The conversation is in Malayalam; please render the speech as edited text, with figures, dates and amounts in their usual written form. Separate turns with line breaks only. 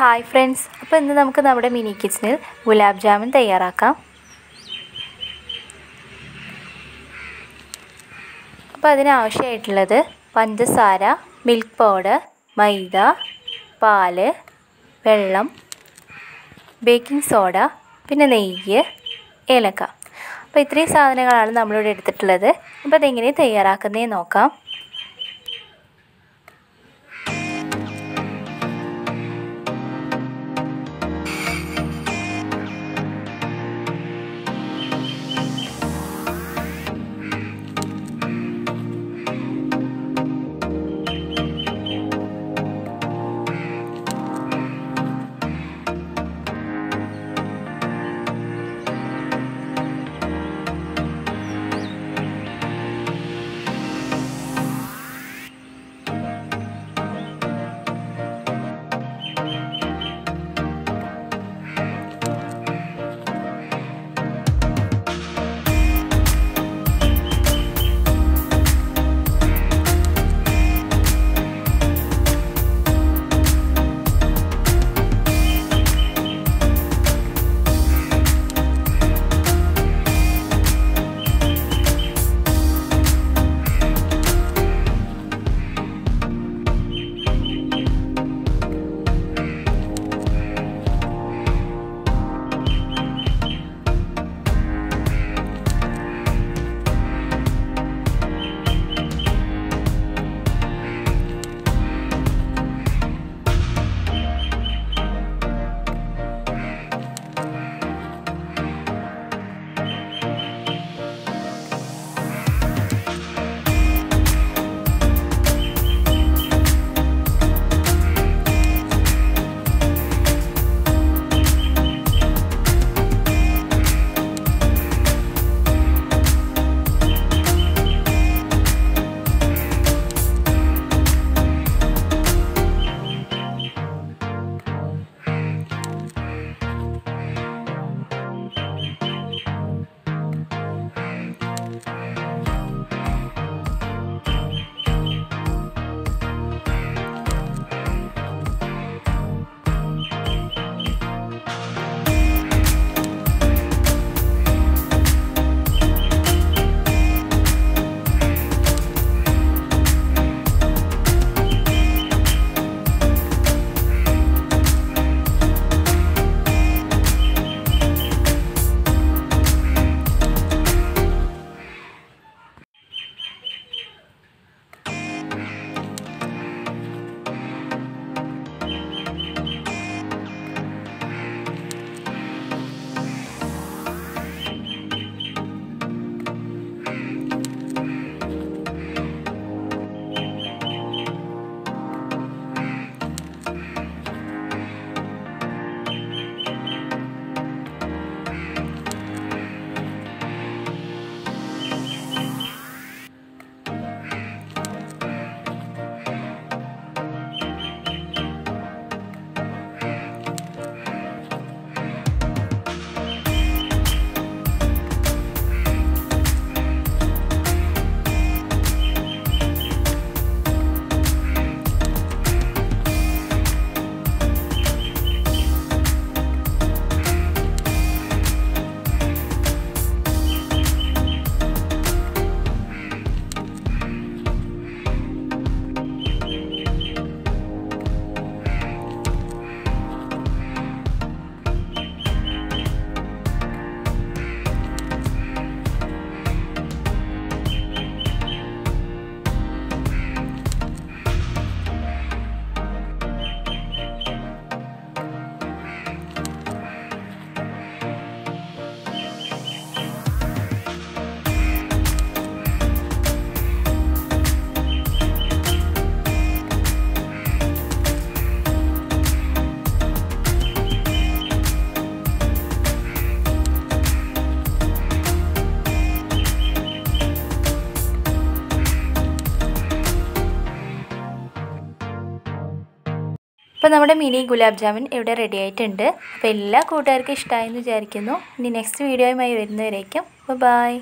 ഹായ് ഫ്രണ്ട്സ്, അപ്പോൾ ഇന്ന് നമുക്ക് നമ്മുടെ മിനി കിച്ചണിൽ ഗുലാബ് ജാമുൻ തയ്യാറാക്കാം. അപ്പോൾ അതിനാവശ്യമായിട്ടുള്ളത് പഞ്ചസാര, മിൽക്ക് പൗഡർ, മൈദ, പാല്, വെള്ളം, ബേക്കിംഗ് സോഡ, പിന്നെ നെയ്യ്, ഏലക്ക. അപ്പോൾ ഇത്രയും സാധനങ്ങളാണ് നമ്മളിവിടെ എടുത്തിട്ടുള്ളത്. അപ്പോൾ അതെങ്ങനെ തയ്യാറാക്കുന്നതെന്ന് നോക്കാം. അപ്പോൾ നമ്മുടെ മിനി ഗുലാബ് ജാമുൻ ഇവിടെ റെഡി ആയിട്ടുണ്ട്. അപ്പോൾ എല്ലാ കൂട്ടുകാർക്കും ഇഷ്ടമായെന്ന് വിചാരിക്കുന്നു. ഇനി നെക്സ്റ്റ് വീഡിയോയുമായി വരുന്നവരേക്കും ബൈ.